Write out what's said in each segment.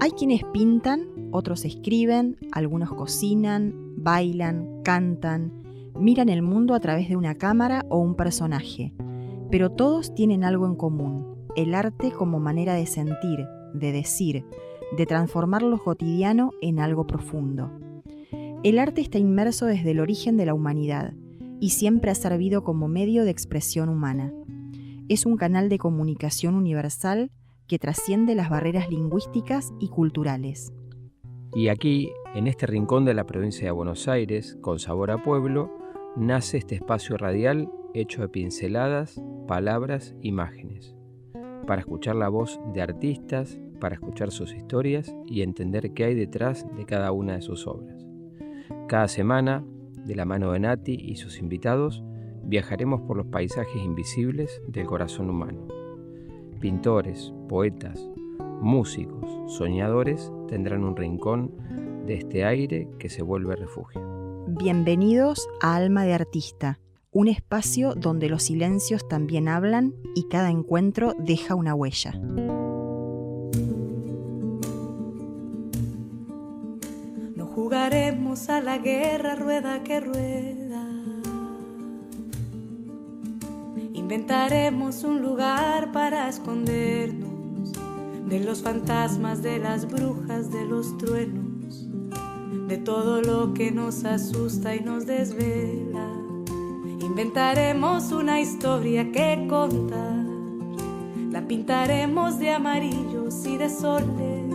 Hay quienes pintan, otros escriben, algunos cocinan, bailan, cantan, miran el mundo a través de una cámara o un personaje, pero todos tienen algo en común: el arte como manera de sentir, de decir, de transformar lo cotidiano en algo profundo. El arte está inmerso desde el origen de la humanidad y siempre ha servido como medio de expresión humana. Es un canal de comunicación universal que trasciende las barreras lingüísticas y culturales. Y aquí, en este rincón de la provincia de Buenos Aires, con sabor a pueblo, nace este espacio radial hecho de pinceladas, palabras, imágenes, para escuchar la voz de artistas, para escuchar sus historias y entender qué hay detrás de cada una de sus obras. Cada semana, de la mano de Nati y sus invitados, viajaremos por los paisajes invisibles del corazón humano. Pintores, poetas, músicos, soñadores tendrán un rincón de este aire que se vuelve refugio. Bienvenidos a Alma de Artista, un espacio donde los silencios también hablan y cada encuentro deja una huella. No jugaremos a la guerra rueda que rueda. Inventaremos un lugar para escondernos de los fantasmas, de las brujas, de los truenos, de todo lo que nos asusta y nos desvela. Inventaremos una historia que contar, la pintaremos de amarillos y de soles,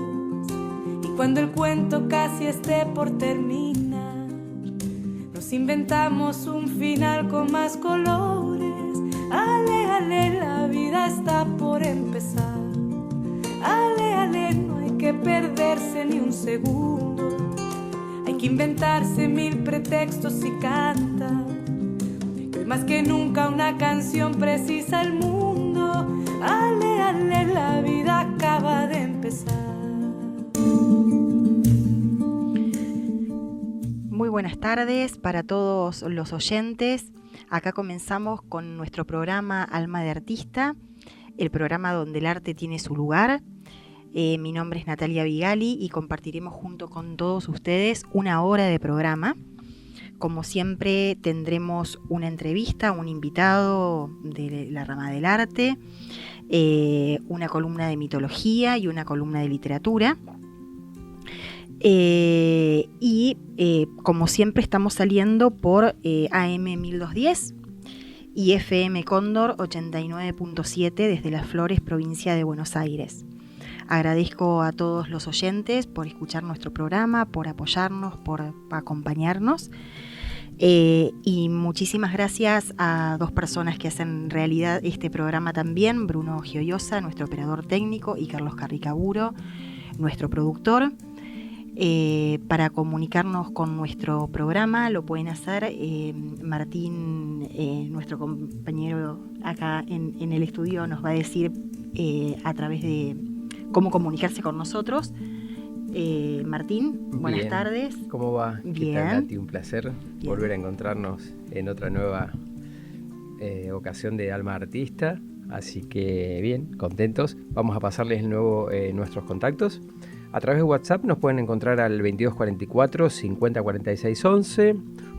y cuando el cuento casi esté por terminar, nos inventamos un final con más colores. Ale, ale, la vida está por empezar. Ale, ale, no hay que perderse ni un segundo. Hay que inventarse 1000 pretextos y cantar, que hoy más que nunca una canción precisa el mundo. Ale, ale, la vida acaba de empezar. Muy buenas tardes para todos los oyentes. Acá comenzamos con nuestro programa Alma de Artista, el programa donde el arte tiene su lugar. Mi nombre es Natalia Vigali y compartiremos junto con todos ustedes una hora de programa. Como siempre tendremos una entrevista, un invitado de la rama del arte, una columna de mitología y una columna de literatura. Como siempre estamos saliendo por AM 1210 y FM Cóndor 89.7 desde Las Flores, provincia de Buenos Aires. Agradezco a todos los oyentes por escuchar nuestro programa, por apoyarnos, por acompañarnos. Y muchísimas gracias a dos personas que hacen realidad este programa también: Bruno Gioiosa, nuestro operador técnico, y Carlos Carricaburo, nuestro productor. Para comunicarnos con nuestro programa lo pueden hacer Martín, nuestro compañero acá en el estudio, nos va a decir a través de cómo comunicarse con nosotros. Martín, buenas Bien. tardes. ¿Cómo va? Bien. ¿Qué tal, Nati? Un placer Bien. volver a encontrarnos en otra nueva ocasión de Alma Artista. Así que bien, contentos. Vamos a pasarles de nuevo nuestros contactos. A través de WhatsApp nos pueden encontrar al 2244 5046 11.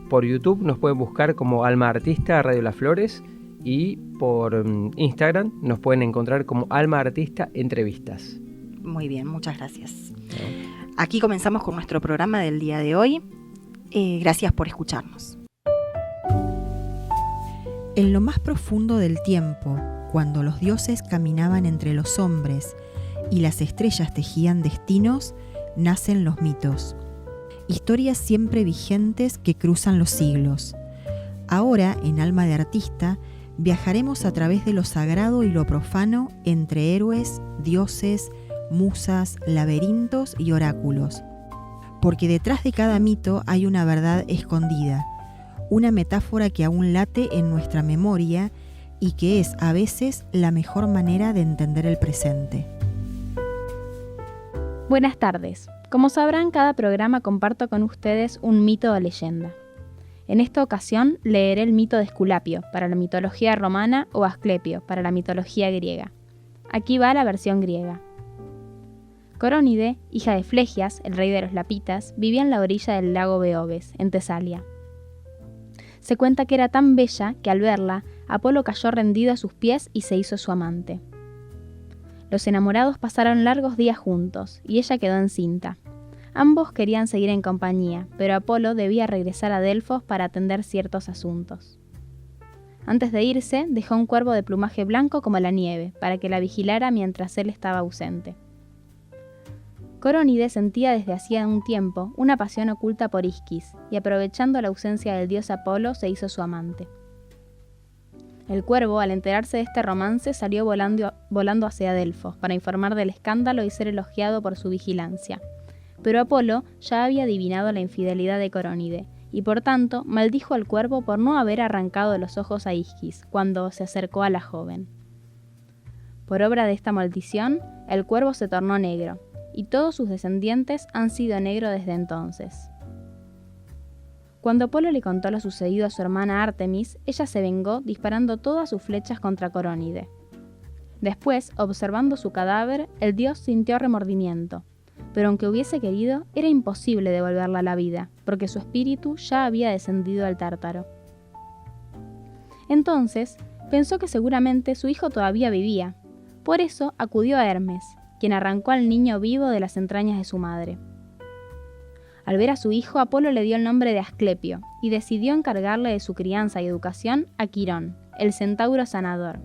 Por YouTube nos pueden buscar como Alma Artista Radio Las Flores. Y por Instagram nos pueden encontrar como Alma Artista Entrevistas. Muy bien, muchas gracias. Aquí comenzamos con nuestro programa del día de hoy. Gracias por escucharnos. En lo más profundo del tiempo, cuando los dioses caminaban entre los hombres y las estrellas tejían destinos, nacen los mitos. Historias siempre vigentes que cruzan los siglos. Ahora, en Alma de Artista, viajaremos a través de lo sagrado y lo profano entre héroes, dioses, musas, laberintos y oráculos. Porque detrás de cada mito hay una verdad escondida, una metáfora que aún late en nuestra memoria y que es a veces la mejor manera de entender el presente. Buenas tardes. Como sabrán, cada programa comparto con ustedes un mito o leyenda. En esta ocasión leeré el mito de Esculapio para la mitología romana o Asclepio para la mitología griega. Aquí va la versión griega. Corónide, hija de Flegias, el rey de los Lapitas, vivía en la orilla del lago Beoves, en Tesalia. Se cuenta que era tan bella que al verla, Apolo cayó rendido a sus pies y se hizo su amante. Los enamorados pasaron largos días juntos, y ella quedó encinta. Ambos querían seguir en compañía, pero Apolo debía regresar a Delfos para atender ciertos asuntos. Antes de irse, dejó un cuervo de plumaje blanco como la nieve, para que la vigilara mientras él estaba ausente. Corónide sentía desde hacía un tiempo una pasión oculta por Isquis, y aprovechando la ausencia del dios Apolo, se hizo su amante. El cuervo, al enterarse de este romance, salió volando hacia Delfos para informar del escándalo y ser elogiado por su vigilancia. Pero Apolo ya había adivinado la infidelidad de Corónide, y por tanto maldijo al cuervo por no haber arrancado los ojos a Isquis cuando se acercó a la joven. Por obra de esta maldición, el cuervo se tornó negro, y todos sus descendientes han sido negros desde entonces. Cuando Apolo le contó lo sucedido a su hermana Artemis, ella se vengó disparando todas sus flechas contra Corónide. Después, observando su cadáver, el dios sintió remordimiento, pero aunque hubiese querido, era imposible devolverla a la vida, porque su espíritu ya había descendido al Tártaro. Entonces, pensó que seguramente su hijo todavía vivía. Por eso acudió a Hermes, quien arrancó al niño vivo de las entrañas de su madre. Al ver a su hijo, Apolo le dio el nombre de Asclepio y decidió encargarle de su crianza y educación a Quirón, el centauro sanador.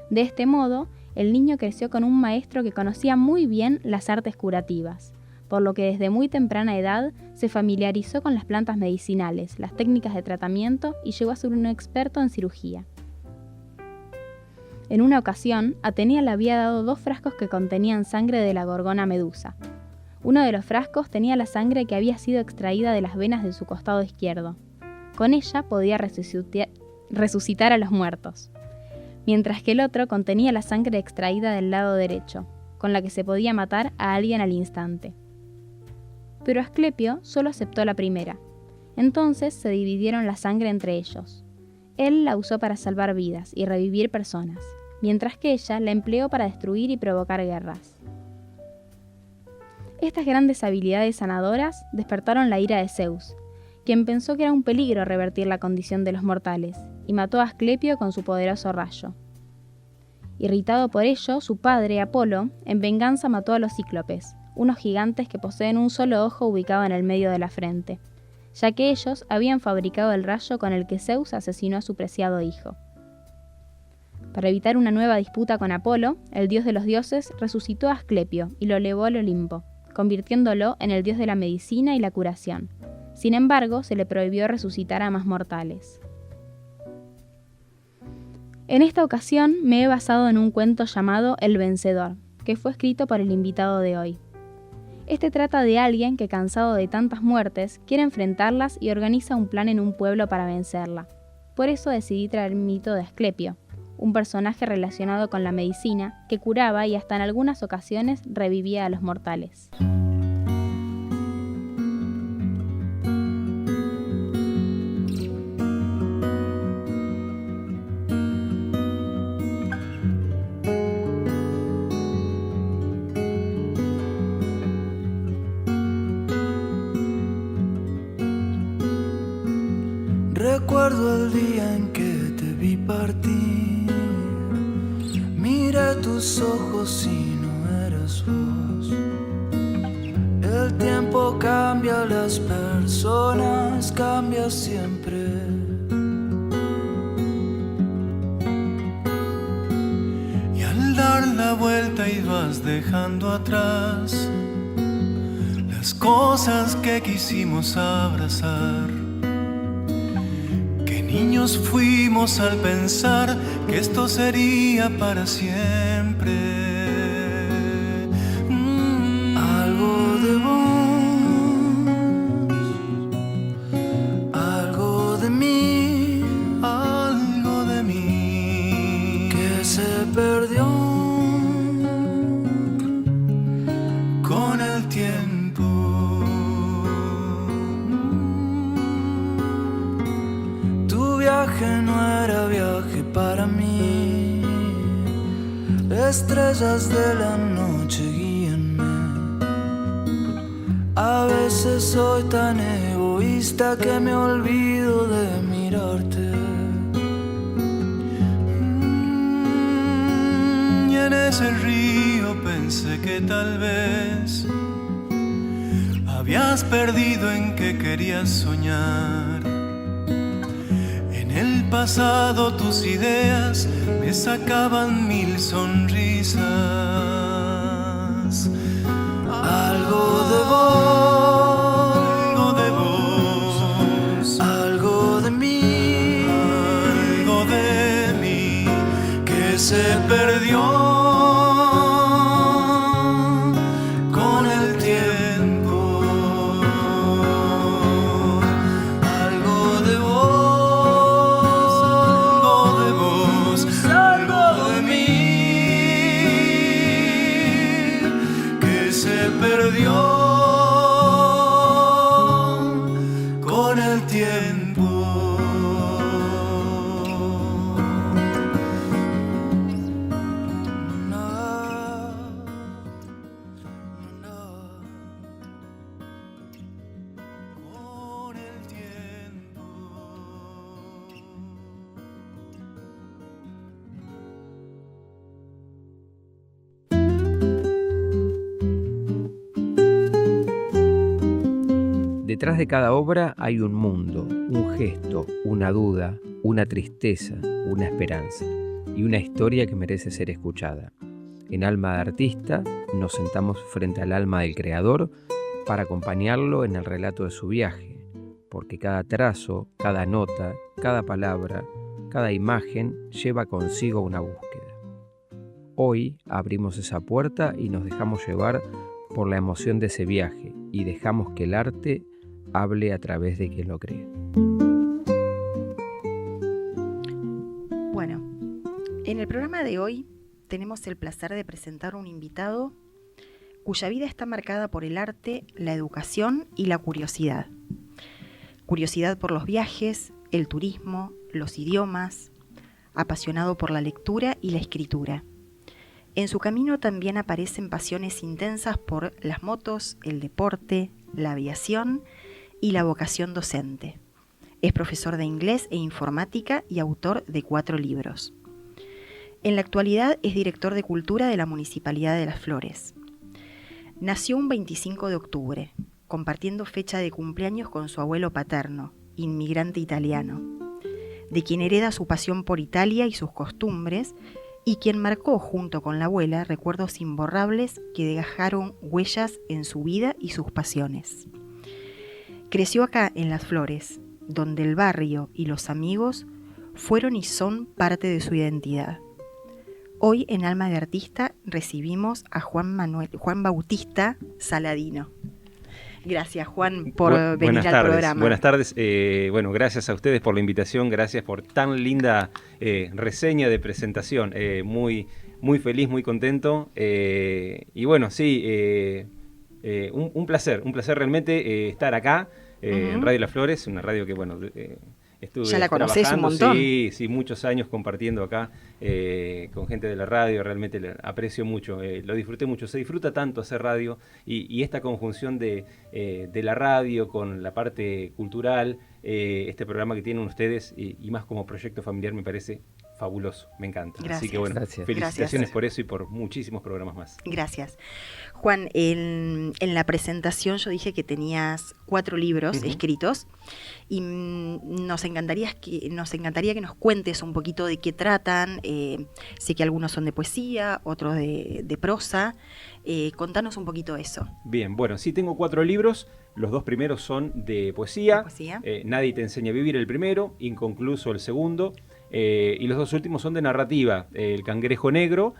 De este modo, el niño creció con un maestro que conocía muy bien las artes curativas, por lo que desde muy temprana edad se familiarizó con las plantas medicinales, las técnicas de tratamiento y llegó a ser un experto en cirugía. En una ocasión, Atenea le había dado 2 frascos que contenían sangre de la gorgona Medusa. Uno de los frascos tenía la sangre que había sido extraída de las venas de su costado izquierdo. Con ella podía resucitar a los muertos, mientras que el otro contenía la sangre extraída del lado derecho, con la que se podía matar a alguien al instante. Pero Asclepio solo aceptó la primera. Entonces se dividieron la sangre entre ellos. Él la usó para salvar vidas y revivir personas, mientras que ella la empleó para destruir y provocar guerras. Estas grandes habilidades sanadoras despertaron la ira de Zeus, quien pensó que era un peligro revertir la condición de los mortales, y mató a Asclepio con su poderoso rayo. Irritado por ello, su padre, Apolo, en venganza mató a los cíclopes, unos gigantes que poseen un solo ojo ubicado en el medio de la frente, ya que ellos habían fabricado el rayo con el que Zeus asesinó a su preciado hijo. Para evitar una nueva disputa con Apolo, el dios de los dioses resucitó a Asclepio y lo elevó al Olimpo, convirtiéndolo en el dios de la medicina y la curación. Sin embargo, se le prohibió resucitar a más mortales. En esta ocasión me he basado en un cuento llamado El Vencedor, que fue escrito por el invitado de hoy. Este trata de alguien que, cansado de tantas muertes, quiere enfrentarlas y organiza un plan en un pueblo para vencerla. Por eso decidí traer el mito de Asclepio, un personaje relacionado con la medicina que curaba y hasta en algunas ocasiones revivía a los mortales. Recuerdo el día en que te vi partir, miré tus ojos y no eras vos. El tiempo cambia, las personas cambian siempre. Y al dar la vuelta ibas dejando atrás las cosas que quisimos abrazar. Niños fuimos al pensar que esto sería para siempre. Algo de vos, algo de mí, que se perdió con el tiempo. Viaje no era viaje para mí. Estrellas de la noche, guíenme. A veces soy tan egoísta que me olvido de mirarte. Y en ese río pensé que tal vez habías perdido en que querías soñar. En el pasado tus ideas me sacaban mil sonrisas. Algo de vos, algo de mí, que se perdió. Detrás de cada obra hay un mundo, un gesto, una duda, una tristeza, una esperanza y una historia que merece ser escuchada. En Alma de Artista nos sentamos frente al alma del creador para acompañarlo en el relato de su viaje, porque cada trazo, cada nota, cada palabra, cada imagen lleva consigo una búsqueda. Hoy abrimos esa puerta y nos dejamos llevar por la emoción de ese viaje y dejamos que el arte hable a través de quien lo cree. Bueno, en el programa de hoy tenemos el placer de presentar a un invitado cuya vida está marcada por el arte, la educación y la curiosidad. Curiosidad por los viajes, el turismo, los idiomas, apasionado por la lectura y la escritura. En su camino también aparecen pasiones intensas por las motos, el deporte, la aviación y la vocación docente. Es profesor de inglés e informática y autor de 4 libros. En la actualidad es director de Cultura de la Municipalidad de Las Flores. Nació un 25 de octubre, compartiendo fecha de cumpleaños con su abuelo paterno, inmigrante italiano, de quien hereda su pasión por Italia y sus costumbres, y quien marcó junto con la abuela recuerdos imborrables que dejaron huellas en su vida y sus pasiones. Creció acá en Las Flores, donde el barrio y los amigos fueron y son parte de su identidad. Hoy en Alma de Artista recibimos a Juan Bautista Saladino. Gracias, Juan, por venir al programa. Buenas tardes. Gracias a ustedes por la invitación, gracias por tan linda reseña de presentación. Muy feliz, muy contento. Un placer realmente estar acá en Radio Las Flores, una radio que, estuve ya la conocés un montón. Sí, muchos años compartiendo acá con gente de la radio, realmente aprecio mucho, lo disfruté mucho, se disfruta tanto hacer radio y esta conjunción de la radio con la parte cultural, este programa que tienen ustedes y más como proyecto familiar me parece fabuloso, me encanta. Gracias. Así que felicitaciones por eso y por muchísimos programas más. Gracias. Juan, en la presentación yo dije que tenías 4 libros escritos y nos encantaría que nos cuentes un poquito de qué tratan. Sé que algunos son de poesía, otros de prosa. Contanos un poquito eso. Bien, sí, tengo 4 libros. Los 2 primeros son de poesía. Nadie te enseña a vivir, el primero, Inconcluso, el segundo. Y los 2 últimos son de narrativa, El Cangrejo Negro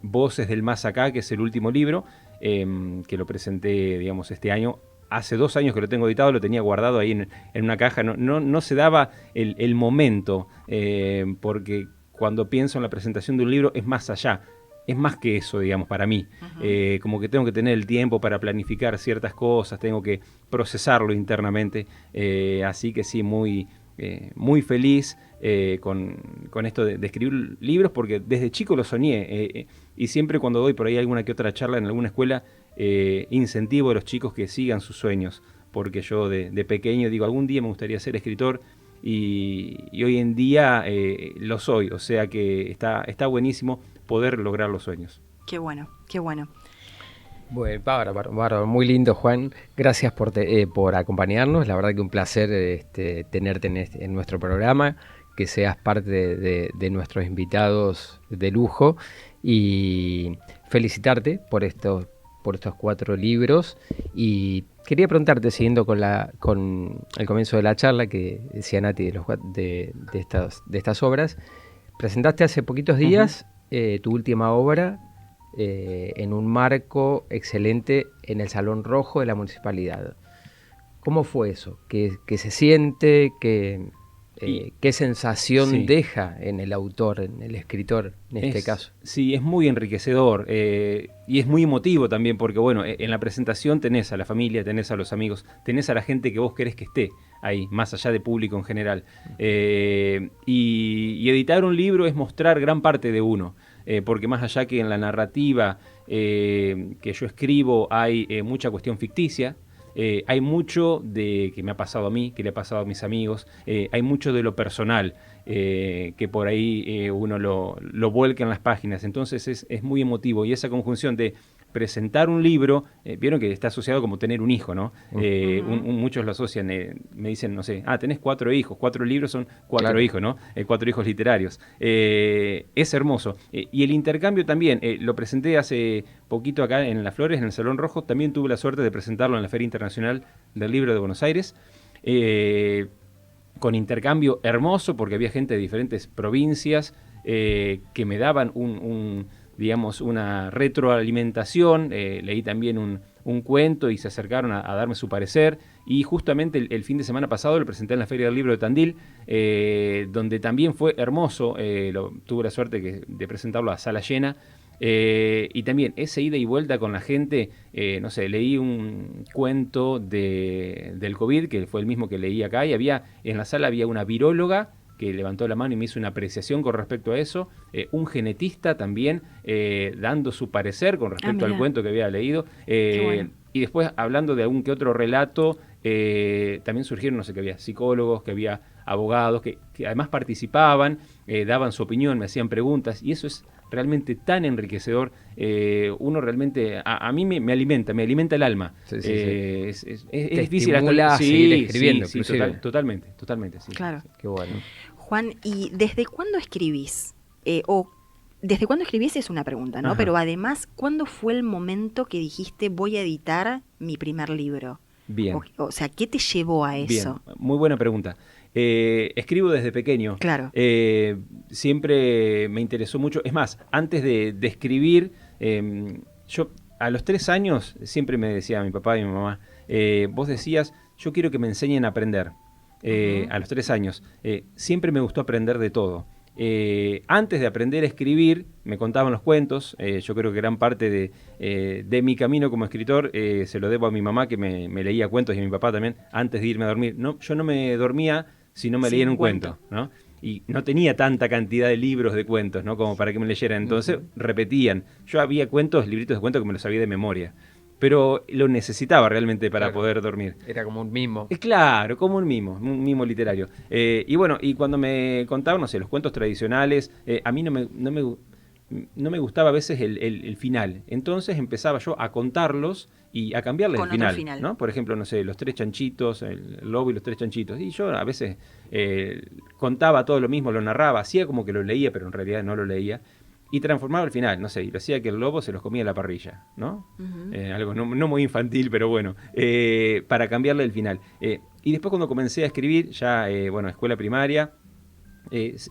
Voces del Más Acá, que es el último libro, que lo presenté, digamos, este año. Hace 2 años que lo tengo editado, lo tenía guardado ahí en una caja, no se daba el momento, porque cuando pienso en la presentación de un libro es más allá. Es más que eso, digamos, para mí. Como que tengo que tener el tiempo para planificar ciertas cosas, tengo que procesarlo internamente. Así que sí, muy feliz con esto de escribir libros, porque desde chico lo soñé. Y siempre cuando doy por ahí alguna que otra charla en alguna escuela, incentivo a los chicos que sigan sus sueños, porque yo de pequeño digo, algún día me gustaría ser escritor, y hoy en día lo soy, o sea que está buenísimo poder lograr los sueños. Qué bueno, qué bueno. Bueno, bárbaro, muy lindo, Juan. Gracias por acompañarnos. La verdad que un placer tenerte en nuestro programa, que seas parte de nuestros invitados de lujo, y felicitarte por estos 4 libros. Y quería preguntarte, siguiendo con el comienzo de la charla que decía Nati de estas obras, presentaste hace poquitos días tu última obra, en un marco excelente en el Salón Rojo de la Municipalidad. ¿Cómo fue eso? ¿Qué se siente? ¿Qué sensación deja en el autor, en el escritor, en este caso? Sí, es muy enriquecedor, y es muy emotivo también, porque bueno, en la presentación tenés a la familia, tenés a los amigos, tenés a la gente que vos querés que esté ahí, más allá de público en general. Y editar un libro es mostrar gran parte de uno. Porque más allá que en la narrativa que yo escribo hay mucha cuestión ficticia, hay mucho de que me ha pasado a mí, que le ha pasado a mis amigos, hay mucho de lo personal, que por ahí uno lo vuelca en las páginas. Entonces es muy emotivo, y esa conjunción de presentar un libro, vieron que está asociado como tener un hijo, ¿no? Muchos lo asocian, me dicen, no sé, tenés 4 hijos, 4 libros son 4 hijos, ¿no? 4 hijos literarios. Es hermoso. Y el intercambio también, lo presenté hace poquito acá en Las Flores, en el Salón Rojo, también tuve la suerte de presentarlo en la Feria Internacional del Libro de Buenos Aires, con intercambio hermoso, porque había gente de diferentes provincias que me daban digamos, una retroalimentación. Leí también un cuento y se acercaron a darme su parecer, y justamente el fin de semana pasado lo presenté en la Feria del Libro de Tandil, donde también fue hermoso. Tuve la suerte de presentarlo a sala llena, y también esa ida y vuelta con la gente. No sé, leí un cuento del COVID, que fue el mismo que leí acá, y en la sala había una viróloga que levantó la mano y me hizo una apreciación con respecto a eso, un genetista también dando su parecer con respecto al cuento que había leído, bueno. Y después, hablando de algún que otro relato, también surgieron, no sé, que había psicólogos, que había abogados, que además participaban, daban su opinión, me hacían preguntas, y eso es realmente tan enriquecedor. Uno realmente, a mí me alimenta el alma. Sí. Es difícil hasta seguir escribiendo. Sí, totalmente, sí. Claro. Sí. Qué bueno. Juan, ¿y desde cuándo escribís? ¿Desde cuándo escribís es una pregunta, ¿no? Ajá. Pero además, ¿cuándo fue el momento que dijiste voy a editar mi primer libro? Bien. O sea, ¿qué te llevó a eso? Bien, muy buena pregunta. Escribo desde pequeño. Claro. Siempre me interesó mucho. Es más, antes de escribir, yo a los 3 años siempre me decía mi papá y mi mamá, vos decías, yo quiero que me enseñen a aprender. A los 3 años. Siempre me gustó aprender de todo. Antes de aprender a escribir, me contaban los cuentos. Yo creo que gran parte de mi camino como escritor se lo debo a mi mamá, que me leía cuentos, y a mi papá también, antes de irme a dormir. No, yo no me dormía si no me leían un cuento, ¿no? Y no tenía tanta cantidad de libros de cuentos, ¿no?, como para que me leyeran. Entonces repetían. Yo había libritos de cuentos que me los sabía de memoria, pero lo necesitaba realmente para poder dormir. Era como un mimo. Claro, como un mimo literario. Y bueno, y cuando me contaban, no sé, los cuentos tradicionales, a mí no me gustaba a veces el final. Entonces empezaba yo a contarlos y a cambiarles el final, ¿no? Por ejemplo, no sé, los 3 chanchitos, el lobo y los 3 chanchitos. Y yo a veces contaba todo lo mismo, lo narraba, hacía como que lo leía, pero en realidad no lo leía. Y transformaba el final, no sé, y lo hacía que el lobo se los comía a la parrilla, ¿no? Algo no muy infantil, pero bueno, para cambiarle el final. Y después, cuando comencé a escribir, ya, escuela primaria,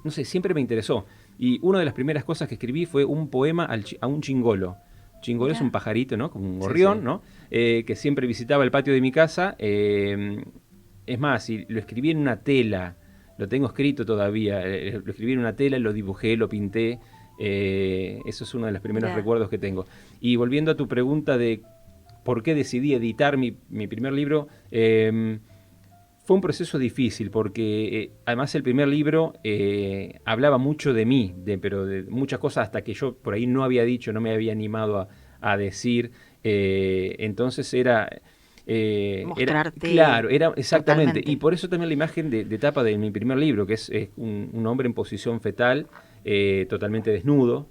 no sé, siempre me interesó. Y una de las primeras cosas que escribí fue un poema a un chingolo. Chingolo es un pajarito, ¿no? Como un gorrión, sí. ¿No? Que siempre visitaba el patio de mi casa. Es más, y lo escribí en una tela, lo tengo escrito todavía, lo escribí en una tela, lo dibujé, lo pinté. Eso es uno de los primeros recuerdos que tengo. Y volviendo a tu pregunta de por qué decidí editar mi primer libro, fue un proceso difícil, porque además el primer libro hablaba mucho de mí, pero de muchas cosas hasta que yo por ahí no había dicho, no me había animado a decir. Entonces era... Mostrarte claro, era exactamente. totalmente. Y por eso también la imagen de tapa de mi primer libro, que es un hombre en posición fetal, totalmente desnudo.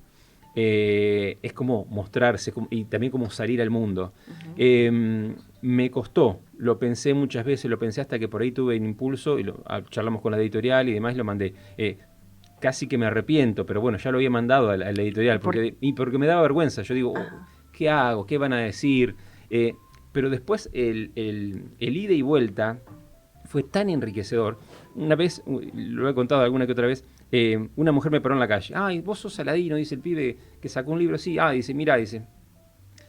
Es como mostrarse y también como salir al mundo. Me costó, lo pensé muchas veces, lo pensé hasta que por ahí tuve un impulso y charlamos con la editorial y demás, lo mandé. Casi que me arrepiento, pero bueno, ya lo había mandado a la editorial porque me daba vergüenza. Yo digo, ¿qué hago? ¿Qué van a decir? Pero después el ida y vuelta fue tan enriquecedor. Una vez, lo he contado alguna que otra vez, una mujer me paró en la calle. Ay, vos sos Saladino, dice el pibe que sacó un libro así. Dice, mira, dice,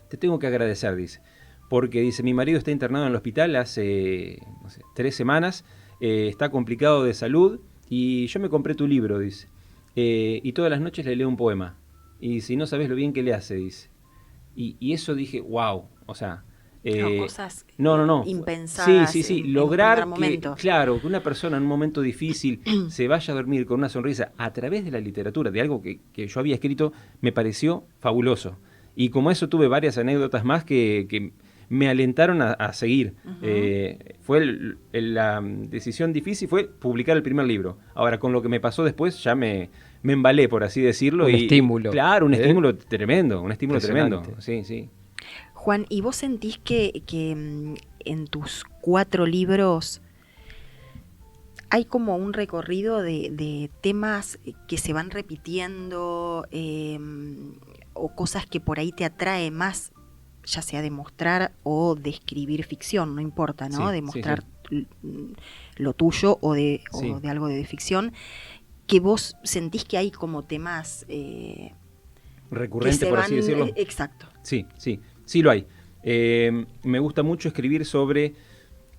te tengo que agradecer, dice. Porque, dice, mi marido está internado en el hospital hace, no sé, 3 semanas, está complicado de salud y yo me compré tu libro, dice. Y todas las noches le leo un poema. Y si no sabes lo bien que le hace, dice. Y eso dije, wow, o sea... cosas no. impensadas. Sí. En Lograr un que, momento. claro, que una persona en un momento difícil se vaya a dormir con una sonrisa a través de la literatura, de algo que yo había escrito, me pareció fabuloso. Y como eso tuve varias anécdotas más que me alentaron a seguir. La decisión difícil fue publicar el primer libro. Ahora, con lo que me pasó después, ya me embalé, por así decirlo. Un estímulo. Claro, un estímulo tremendo, un estímulo tremendo. Sí. Juan, ¿y vos sentís que en tus 4 libros hay como un recorrido de temas que se van repitiendo o cosas que por ahí te atrae más, ya sea de mostrar o de escribir ficción, no importa, ¿no? Sí, de mostrar lo tuyo o de algo de ficción, que vos sentís que hay como temas recurrente, por así decirlo. Exacto. Sí lo hay. Me gusta mucho escribir sobre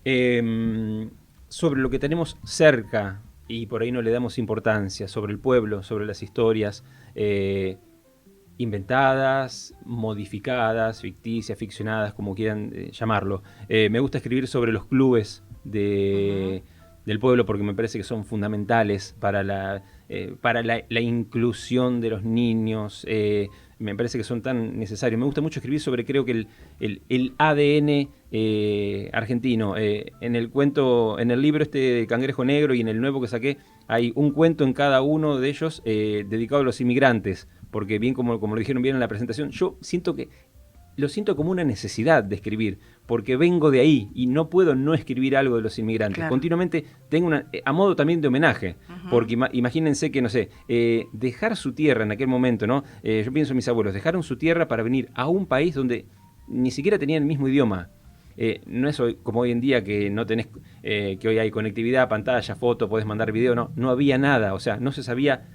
lo que tenemos cerca y por ahí no le damos importancia, sobre el pueblo, sobre las historias inventadas, modificadas, ficticias, ficcionadas, como quieran llamarlo. Me gusta escribir sobre los clubes del pueblo porque me parece que son fundamentales para la inclusión de los niños. Me parece que son tan necesarios. Me gusta mucho escribir sobre, creo que el ADN argentino. En el libro de Cangrejo Negro y en el nuevo que saqué, hay un cuento en cada uno de ellos dedicado a los inmigrantes, porque bien como lo dijeron bien en la presentación, yo lo siento como una necesidad de escribir, porque vengo de ahí y no puedo no escribir algo de los inmigrantes. Claro. Continuamente tengo a modo también de homenaje, porque imagínense que, no sé, dejar su tierra en aquel momento, ¿no? Yo pienso en mis abuelos, dejaron su tierra para venir a un país donde ni siquiera tenían el mismo idioma. No es hoy, como hoy en día que no tenés, que hoy hay conectividad, pantalla, foto, podés mandar video, no había nada, o sea, no se sabía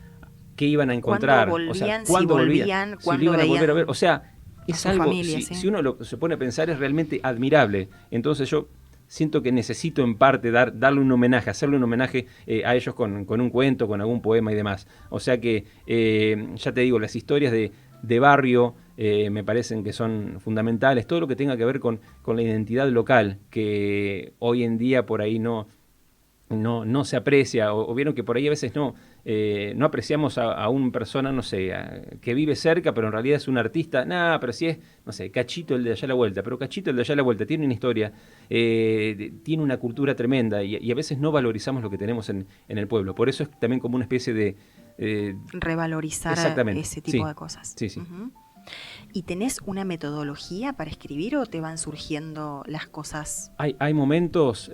qué iban a encontrar. ¿Cuándo volvían? Si lo iban a volver a ver, o sea, es algo, familia, si uno se pone a pensar, es realmente admirable. Entonces yo siento que necesito en parte darle un homenaje, hacerle un homenaje a ellos con un cuento, con algún poema y demás. O sea que, ya te digo, las historias de barrio me parecen que son fundamentales. Todo lo que tenga que ver con la identidad local, que hoy en día por ahí no se aprecia, o vieron que por ahí a veces no apreciamos a una persona, no sé, que vive cerca, pero en realidad es un artista. Pero si es, no sé, Cachito el de allá a la vuelta, pero Cachito el de allá a la vuelta tiene una historia, tiene una cultura tremenda, y a veces no valorizamos lo que tenemos en el pueblo. Por eso es también como una especie de... revalorizar ese tipo de cosas. Sí. ¿Y tenés una metodología para escribir o te van surgiendo las cosas? Hay momentos,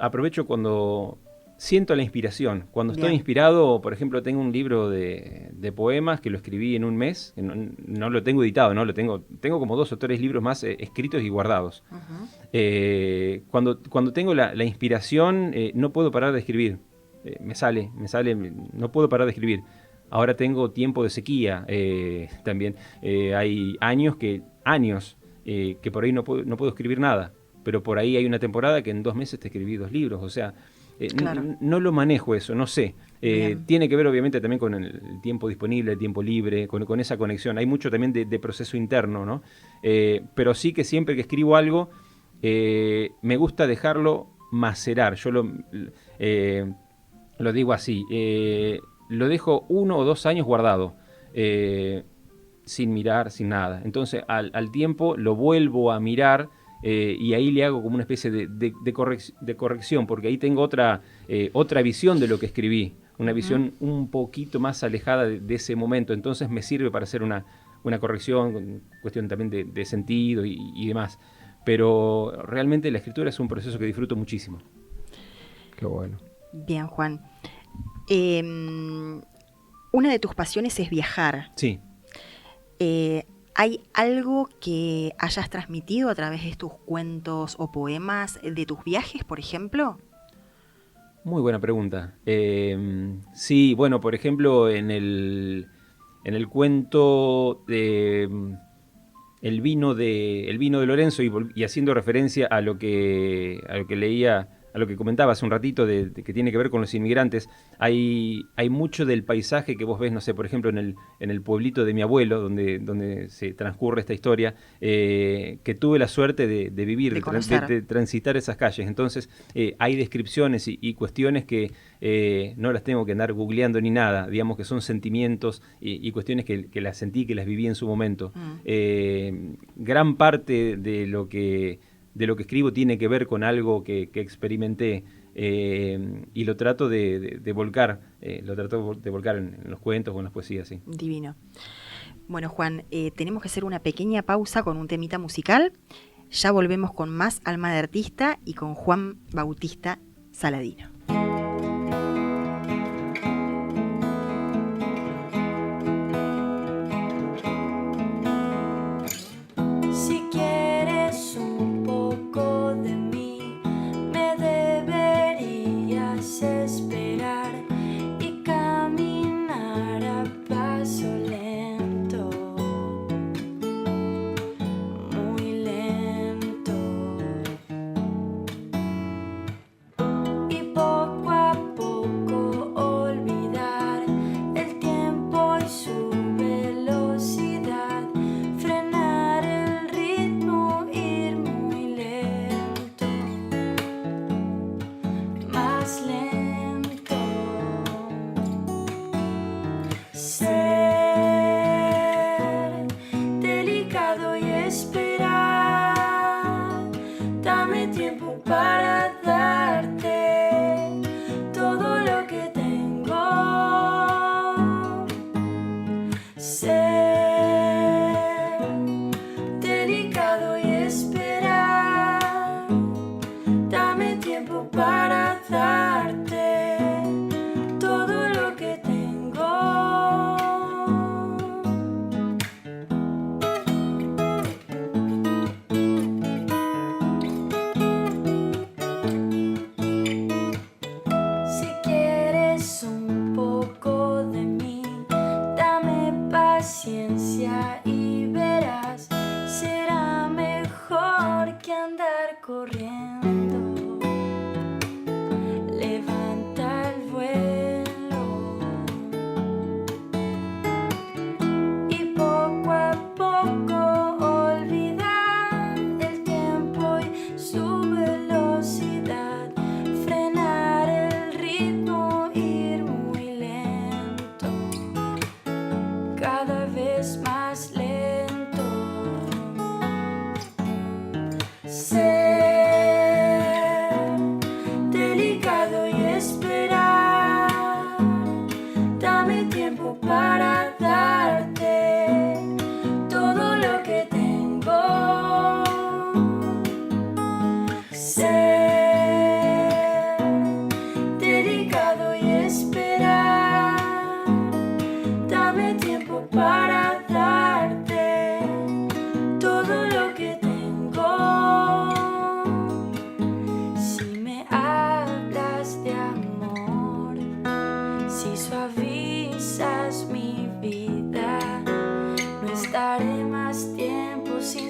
aprovecho cuando siento la inspiración. Cuando Bien. Estoy inspirado, por ejemplo, tengo un libro de poemas que lo escribí en un mes, que no lo tengo editado, ¿no? Tengo como 2 o 3 libros más escritos y guardados. Cuando tengo la inspiración, no puedo parar de escribir. Me sale, no puedo parar de escribir. Ahora tengo tiempo de sequía también. Hay años que por ahí no puedo escribir nada, pero por ahí hay una temporada que en 2 meses te escribí 2 libros. O sea, claro. no lo manejo eso, no sé. Tiene que ver obviamente también con el tiempo disponible, el tiempo libre, con esa conexión. Hay mucho también de proceso interno, ¿no? Pero sí que siempre que escribo algo, me gusta dejarlo macerar. Yo lo digo así. Lo dejo 1 o 2 años guardado. sin mirar, sin nada. Entonces al tiempo lo vuelvo a mirar y ahí le hago como una especie de corrección, porque ahí tengo otra visión de lo que escribí, una visión un poquito más alejada de ese momento. Entonces me sirve para hacer una corrección, cuestión también de sentido y demás. Pero realmente la escritura es un proceso que disfruto muchísimo. Qué bueno. Bien, Juan. Una de tus pasiones es viajar. Sí. ¿Hay algo que hayas transmitido a través de tus cuentos o poemas de tus viajes, por ejemplo? Muy buena pregunta. Sí, bueno, por ejemplo, en el cuento de el vino de Lorenzo, y haciendo referencia a lo que leía, a lo que comentaba hace un ratito de que tiene que ver con los inmigrantes, hay mucho del paisaje que vos ves, no sé, por ejemplo, en el pueblito de mi abuelo, donde se transcurre esta historia, que tuve la suerte de vivir, de transitar esas calles. Entonces, hay descripciones y cuestiones que no las tengo que andar googleando ni nada, digamos que son sentimientos y cuestiones que las sentí, que las viví en su momento. Gran parte de lo que escribo tiene que ver con algo que experimenté, y lo trato de volcar, en los cuentos o en las poesías. Sí. Divino. Bueno, Juan, tenemos que hacer una pequeña pausa con un temita musical. Ya volvemos con más Alma de Artista y con Juan Bautista Saladino.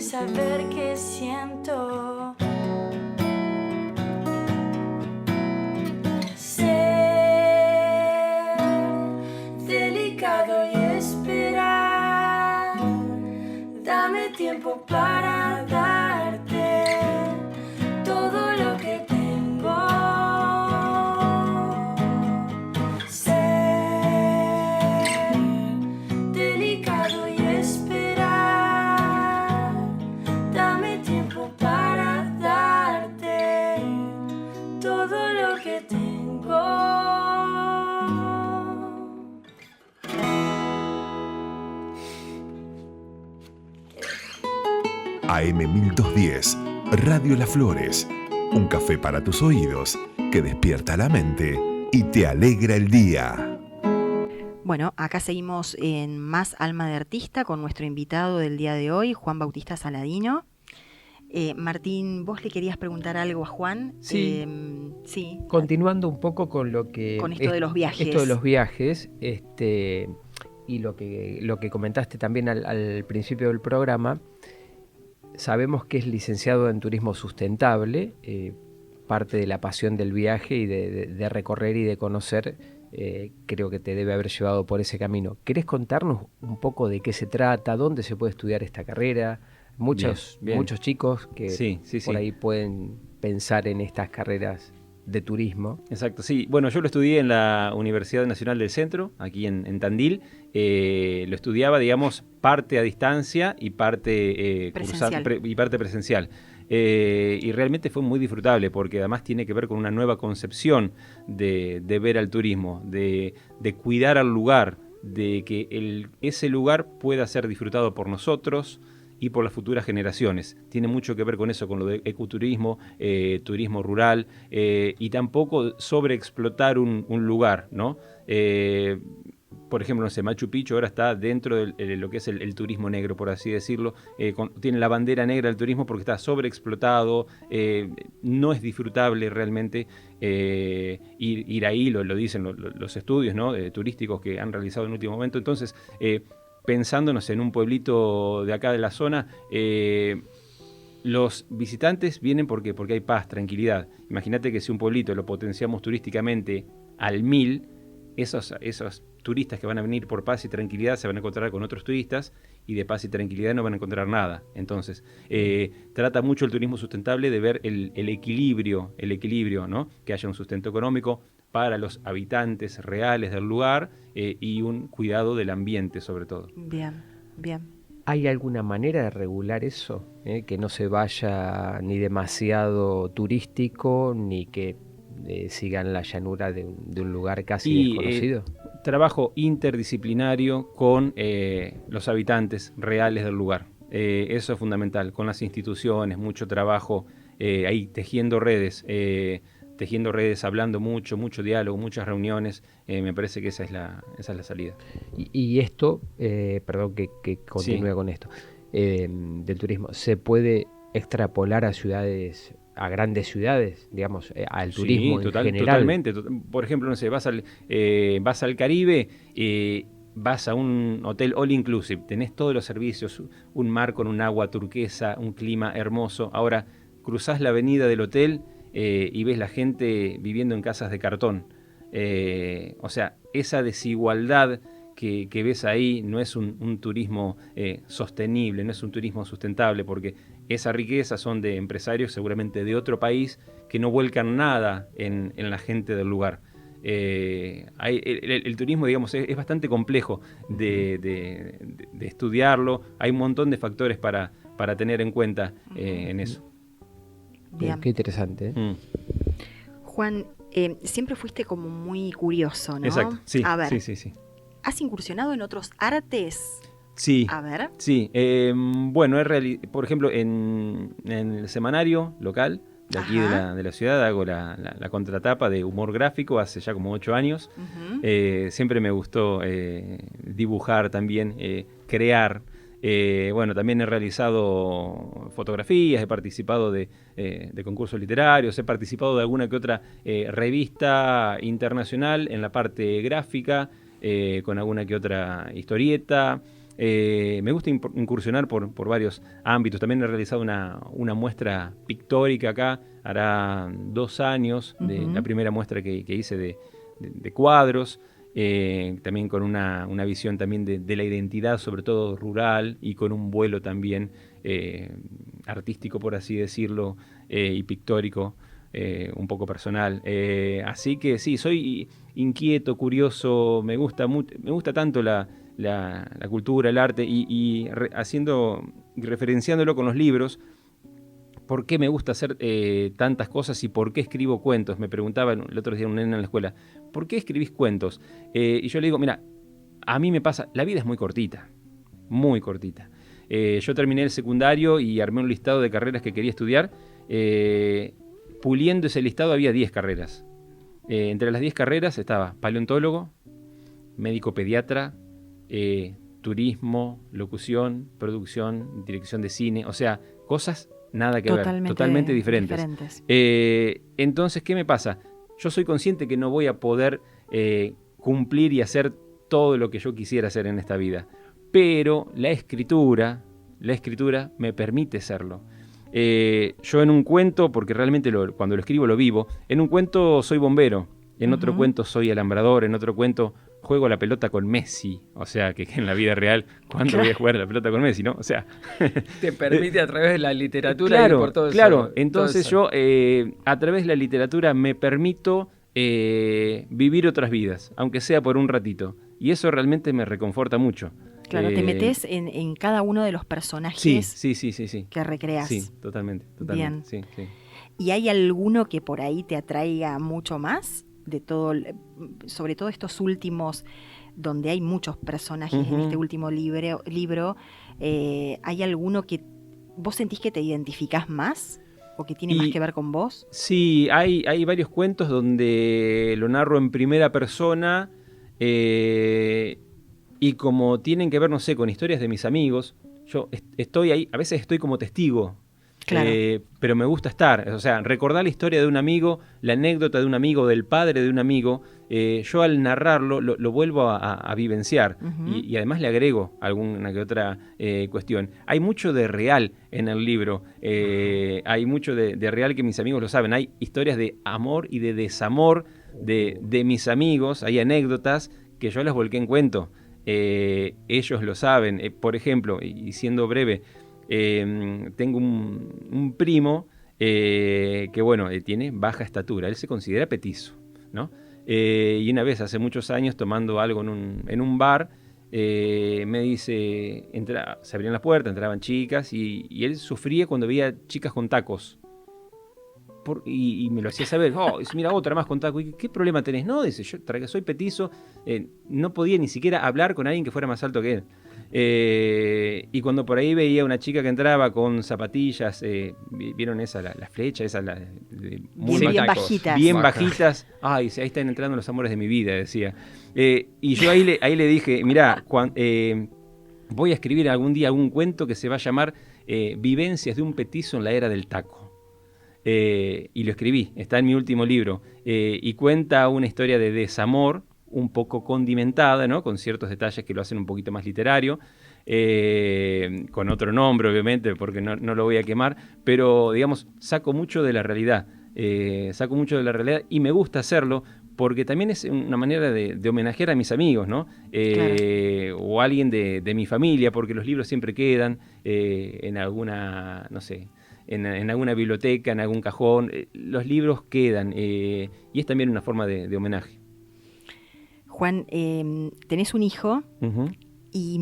Saber qué siento. Ser delicado y esperar. Dame tiempo para darte todo lo que tengo. Ser delicado y esperar. AM 1210, Radio Las Flores. Un café para tus oídos que despierta la mente y te alegra el día. Bueno, acá seguimos en Más Alma de Artista con nuestro invitado del día de hoy, Juan Bautista Saladino. Martín, vos le querías preguntar algo a Juan. Sí. Sí. Continuando un poco con lo que... Con esto de los viajes. Esto de los viajes, y lo que comentaste también al principio del programa, sabemos que es licenciado en Turismo Sustentable, parte de la pasión del viaje y de recorrer y de conocer, creo que te debe haber llevado por ese camino. ¿Querés contarnos un poco de qué se trata, dónde se puede estudiar esta carrera? Muchos chicos que por ahí pueden pensar en estas carreras de turismo. Exacto, sí. Bueno, yo lo estudié en la Universidad Nacional del Centro, aquí en Tandil. Lo estudiaba, digamos, parte a distancia y parte presencial. Y realmente fue muy disfrutable porque además tiene que ver con una nueva concepción de ver al turismo, de cuidar al lugar, de que ese lugar pueda ser disfrutado por nosotros y por las futuras generaciones. Tiene mucho que ver con eso, con lo de ecoturismo, turismo rural, y tampoco sobreexplotar un lugar, ¿no? Por ejemplo, no sé, Machu Picchu ahora está dentro de lo que es el turismo negro, por así decirlo. Tiene la bandera negra del turismo porque está sobreexplotado, no es disfrutable realmente ir ahí, lo dicen los estudios, ¿no? Turísticos que han realizado en último momento. Entonces, pensándonos en un pueblito de acá de la zona, los visitantes vienen porque hay paz, tranquilidad. Imagínate que si un pueblito lo potenciamos turísticamente al 1000, esos turistas que van a venir por paz y tranquilidad se van a encontrar con otros turistas y de paz y tranquilidad no van a encontrar nada. Entonces, trata mucho el turismo sustentable de ver el equilibrio, ¿no? Que haya un sustento económico para los habitantes reales del lugar y un cuidado del ambiente sobre todo. Bien. ¿Hay alguna manera de regular eso? Que no se vaya ni demasiado turístico ni que sigan la llanura de un lugar casi desconocido. Trabajo interdisciplinario con los habitantes reales del lugar. Eso es fundamental, con las instituciones, mucho trabajo ahí tejiendo redes, hablando mucho diálogo, muchas reuniones. Me parece que esa es la salida. Y esto, perdón que continúe con esto, del turismo, ¿se puede extrapolar a grandes ciudades, digamos, al turismo en general? Totalmente. Por ejemplo, no sé, vas al Caribe, vas a un hotel all inclusive, tenés todos los servicios, un mar con un agua turquesa, un clima hermoso. Ahora, cruzás la avenida del hotel y ves la gente viviendo en casas de cartón. O sea, esa desigualdad que ves ahí no es un turismo sostenible, no es un turismo sustentable, porque esa riqueza son de empresarios seguramente de otro país que no vuelcan nada en la gente del lugar. El turismo, digamos, es bastante complejo de estudiarlo. Hay un montón de factores para tener en cuenta en eso. Bien. Qué interesante. Juan, siempre fuiste como muy curioso, ¿no? Exacto, sí. A ver, sí. ¿Has incursionado en otros artes? Sí. A ver. Sí. Bueno, por ejemplo, en el semanario local de aquí de la ciudad hago la contratapa de humor gráfico hace ya como 8 años. Siempre me gustó dibujar también, crear. Bueno, también he realizado fotografías, he participado de concursos literarios, he participado de alguna que otra revista internacional en la parte gráfica, con alguna que otra historieta. Me gusta incursionar por varios ámbitos. También he realizado una muestra pictórica acá, hará 2 años, de la primera muestra que hice de cuadros. También con una visión también de la identidad, sobre todo rural, y con un vuelo también artístico, por así decirlo, y pictórico, un poco personal. Así que sí, soy inquieto, curioso, me gusta tanto la cultura, el arte, y referenciándolo con los libros. ¿Por qué me gusta hacer tantas cosas y por qué escribo cuentos? Me preguntaba el otro día un nene en la escuela, ¿por qué escribís cuentos? Y yo le digo, mira, a mí me pasa, la vida es muy cortita, muy cortita. Yo terminé el secundario y armé un listado de carreras que quería estudiar. Puliendo ese listado había 10 carreras. Entre las 10 carreras estaba paleontólogo, médico pediatra, turismo, locución, producción, dirección de cine, o sea, cosas nada que ver, totalmente diferentes. Entonces, ¿qué me pasa? Yo soy consciente que no voy a poder cumplir y hacer todo lo que yo quisiera hacer en esta vida, pero la escritura me permite serlo. Yo en un cuento, porque realmente cuando lo escribo lo vivo, en un cuento soy bombero, en otro cuento soy alambrador, en otro cuento juego la pelota con Messi, o sea, que en la vida real, ¿cuándo voy a jugar la pelota con Messi, no? O sea, te permite a través de la literatura claro, ir por todo eso. Claro, entonces yo a través de la literatura me permito vivir otras vidas, aunque sea por un ratito, y eso realmente me reconforta mucho. Claro, te metes en cada uno de los personajes sí. que recreas. Sí, totalmente. Bien. Sí. ¿Y hay alguno que por ahí te atraiga mucho más? De todo, sobre todo estos últimos, donde hay muchos personajes en este último libro, ¿hay alguno que vos sentís que te identificás más? ¿O que tiene más que ver con vos? Sí, hay varios cuentos donde lo narro en primera persona, y como tienen que ver, no sé, con historias de mis amigos, yo estoy ahí, a veces estoy como testigo. Claro. Pero me gusta estar, o sea, recordar la historia de un amigo, la anécdota de un amigo, del padre de un amigo, yo al narrarlo lo vuelvo a vivenciar, y además le agrego alguna que otra cuestión. Hay mucho de real en el libro, hay mucho de real que mis amigos lo saben, hay historias de amor y de desamor de mis amigos, hay anécdotas que yo las volqué en cuento, ellos lo saben, por ejemplo, y siendo breve, tengo un primo que, bueno, tiene baja estatura, él se considera petizo, ¿no? Y una vez, hace muchos años, tomando algo en un bar, me dice, se abrían las puertas, entraban chicas, y él sufría cuando veía chicas con tacos. Y me lo hacía saber, dice, mira, otra más con tacos. ¿Qué problema tenés? No, dice, yo soy petizo, no podía ni siquiera hablar con alguien que fuera más alto que él. Y cuando por ahí veía una chica que entraba con zapatillas, ¿vieron esa, la flecha? Esa, muy bien bajitas. Bien bajitas. Ahí están entrando los amores de mi vida, decía. Y yo ahí le dije, mirá, voy a escribir algún día algún cuento que se va a llamar Vivencias de un petizo en la era del taco. Y lo escribí, está en mi último libro, y cuenta una historia de desamor, un poco condimentada, ¿no? Con ciertos detalles que lo hacen un poquito más literario, con otro nombre, obviamente, porque no lo voy a quemar, pero, digamos, saco mucho de la realidad, y me gusta hacerlo, porque también es una manera de homenajear a mis amigos, ¿no? Claro. O a alguien de mi familia, porque los libros siempre quedan en alguna, no sé, en alguna biblioteca, en algún cajón, los libros quedan, y es también una forma de homenaje. Juan, tenés un hijo, y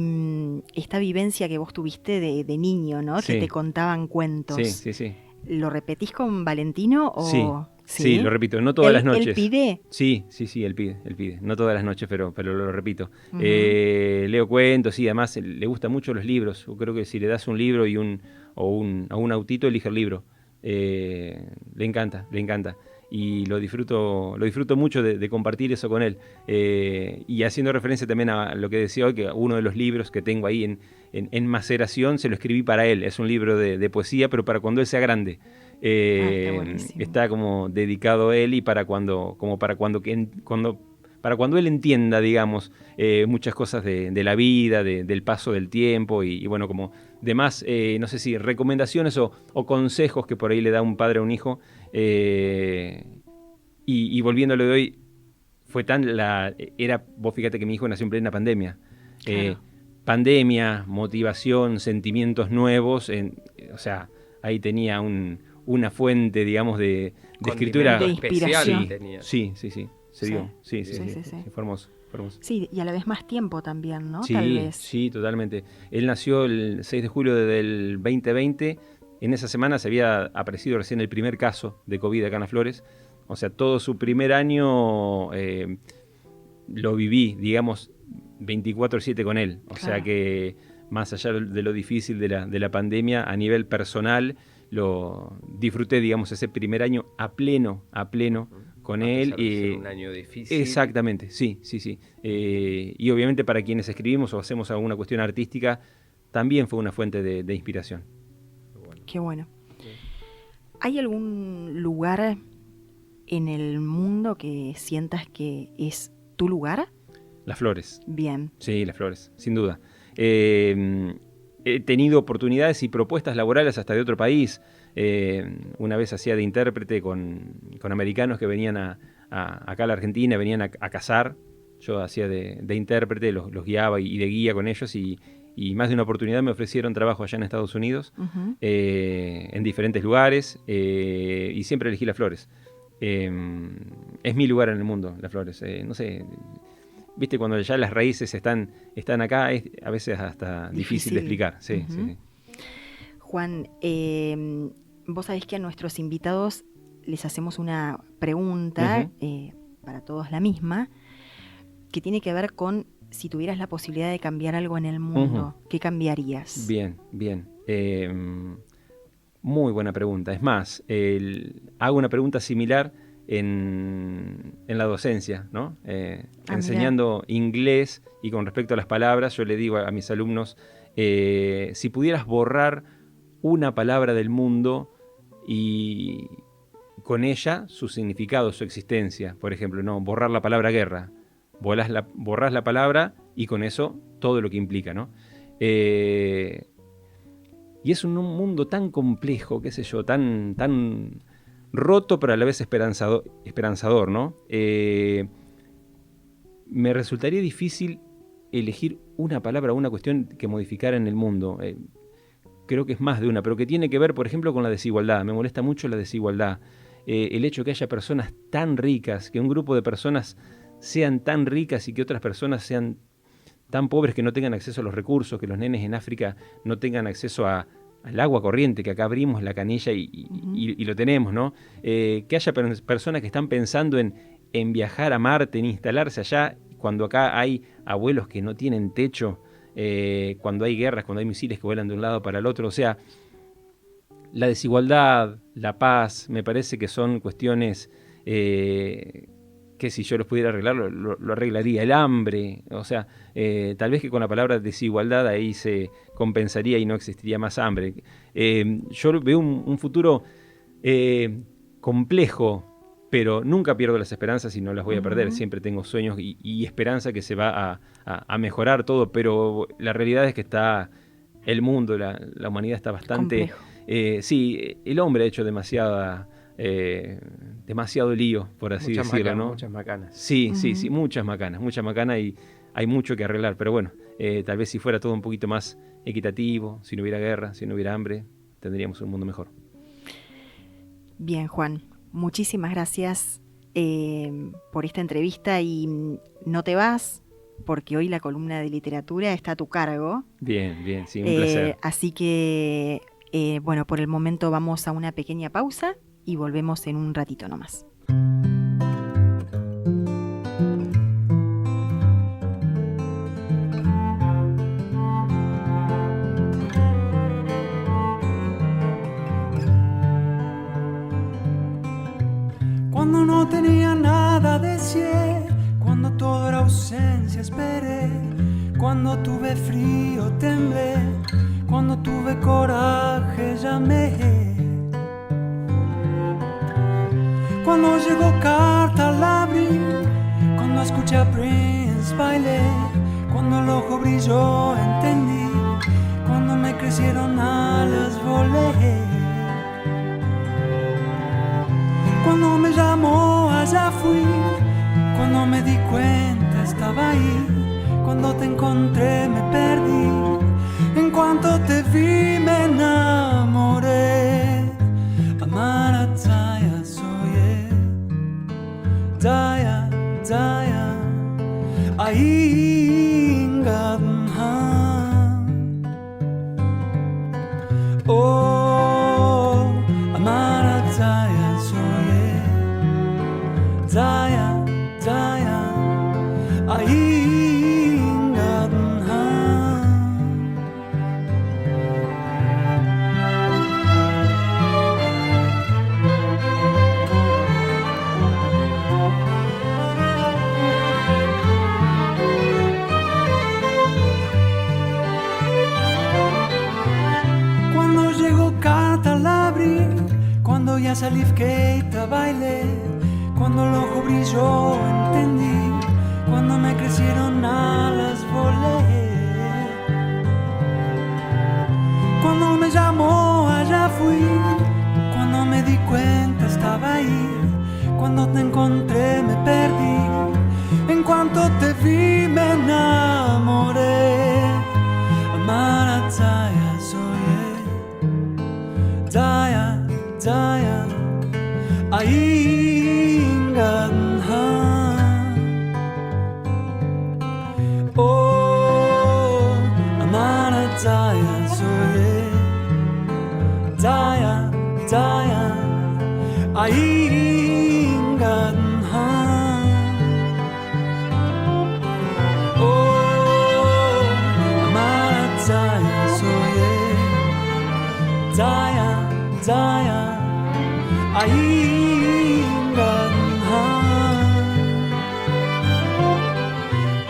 esta vivencia que vos tuviste de niño, ¿no? Sí. Que te contaban cuentos. Sí. ¿Lo repetís con Valentino o...? Sí, lo repito, no todas las noches. ¿Él pide? Sí, él pide. No todas las noches, pero lo repito. Leo cuentos, y además le gustan mucho los libros. Yo creo que si le das un libro y un autito, elige el libro. Le encanta. Y lo disfruto mucho de compartir eso con él. Y haciendo referencia también a lo que decía hoy, que uno de los libros que tengo ahí en maceración se lo escribí para él. Es un libro de poesía, pero para cuando él sea grande. Está como dedicado a él, y para cuando él entienda, digamos, muchas cosas de la vida, del paso del tiempo, y bueno, como demás, no sé si recomendaciones o consejos que por ahí le da un padre a un hijo. Y volviéndole de hoy, vos fíjate que mi hijo nació en plena pandemia. Claro. Pandemia, motivación, sentimientos nuevos, o sea, ahí tenía una fuente, digamos, de escritura. De inspiración. Sí. Se dio. Sí. Fue hermoso. Sí, y a la vez más tiempo también, ¿no? Sí, tal vez. Sí, totalmente. Él nació el 6 de julio del 2020. En esa semana se había aparecido recién el primer caso de COVID acá en Las Flores. O sea, todo su primer año lo viví, digamos, 24/7 con él. O sea que más allá de lo difícil de la pandemia, a nivel personal, lo disfruté, digamos, ese primer año a pleno con él. Un año difícil. Exactamente, sí. Y obviamente para quienes escribimos o hacemos alguna cuestión artística, también fue una fuente de inspiración. Qué bueno. ¿Hay algún lugar en el mundo que sientas que es tu lugar? Las Flores. Bien. Sí, Las Flores, sin duda. He tenido oportunidades y propuestas laborales hasta de otro país. Una vez hacía de intérprete con americanos que venían acá a la Argentina, venían a cazar. Yo hacía de intérprete, los guiaba y de guía con ellos y más de una oportunidad me ofrecieron trabajo allá en Estados Unidos, en diferentes lugares, y siempre elegí Las Flores. Es mi lugar en el mundo, Las Flores. No sé, viste, cuando ya las raíces están acá, es a veces hasta difícil de explicar. Sí. Juan, vos sabés que a nuestros invitados les hacemos una pregunta, para todos la misma, que tiene que ver con si tuvieras la posibilidad de cambiar algo en el mundo, ¿qué cambiarías? Bien. Muy buena pregunta. Es más, hago una pregunta similar en la docencia, ¿no? Enseñando inglés y con respecto a las palabras, yo le digo a mis alumnos, si pudieras borrar una palabra del mundo y con ella su significado, su existencia, por ejemplo, no borrar la palabra guerra, borrás la palabra y con eso todo lo que implica, ¿no? Y es un mundo tan complejo, qué sé yo, tan roto pero a la vez esperanzador, ¿no? Me resultaría difícil elegir una palabra o una cuestión que modificara en el mundo. Creo que es más de una, pero que tiene que ver, por ejemplo, con la desigualdad. Me molesta mucho la desigualdad. El hecho de que haya personas tan ricas, que un grupo de personas sean tan ricas y que otras personas sean tan pobres que no tengan acceso a los recursos, que los nenes en África no tengan acceso al agua corriente, que acá abrimos la canilla y lo tenemos, ¿no? Que haya personas que están pensando en viajar a Marte, en instalarse allá, cuando acá hay abuelos que no tienen techo, cuando hay guerras, cuando hay misiles que vuelan de un lado para el otro. O sea, la desigualdad, la paz, me parece que son cuestiones que si yo los pudiera arreglar, lo arreglaría. El hambre, o sea, tal vez que con la palabra desigualdad ahí se compensaría y no existiría más hambre. Yo veo un futuro complejo, pero nunca pierdo las esperanzas y no las voy a perder. Siempre tengo sueños y esperanza que se va a mejorar todo, pero la realidad es que está el mundo, la humanidad está bastante... sí, el hombre ha hecho demasiado lío, por así decirlo, ¿no? Muchas macanas. Sí, muchas macanas y hay mucho que arreglar, pero bueno, tal vez si fuera todo un poquito más equitativo, si no hubiera guerra, si no hubiera hambre, tendríamos un mundo mejor. Bien, Juan, muchísimas gracias por esta entrevista y no te vas porque hoy la columna de literatura está a tu cargo. Bien, sí, un placer. Así que, bueno, por el momento vamos a una pequeña pausa y volvemos en un ratito nomás. Cuando no tenía nada deseé, cuando todo era ausencia esperé, cuando tuve frío temblé, cuando tuve coraje llamé. Cuando llegó carta la abrí, cuando escuché a Prince bailé, cuando el ojo brilló entendí, cuando me crecieron alas volé. Cuando me llamó allá fui, cuando me di cuenta estaba ahí, cuando te encontré me perdí, en cuanto te vi me enamoré. Amara Zaya soye, Zaya, Zaya, Aingadha. Oh, Amara Zaya soye, Zaya, Zaya, Aingadha. Maria Salifkeita bailé, cuando el ojo brilló entendí, cuando me crecieron alas volé. Cuando me llamó allá fui, cuando me di cuenta estaba ahí, cuando te encontré me perdí, en cuanto te vi me enamoré. Amara Zaya soye, Zaya, Zaya, Ainganha. Oh, Amara Zaya soye, Zaya, Zaya, Ainganha. Oh, Amara Zaya soye, Zaya, Zaya, Ainganha.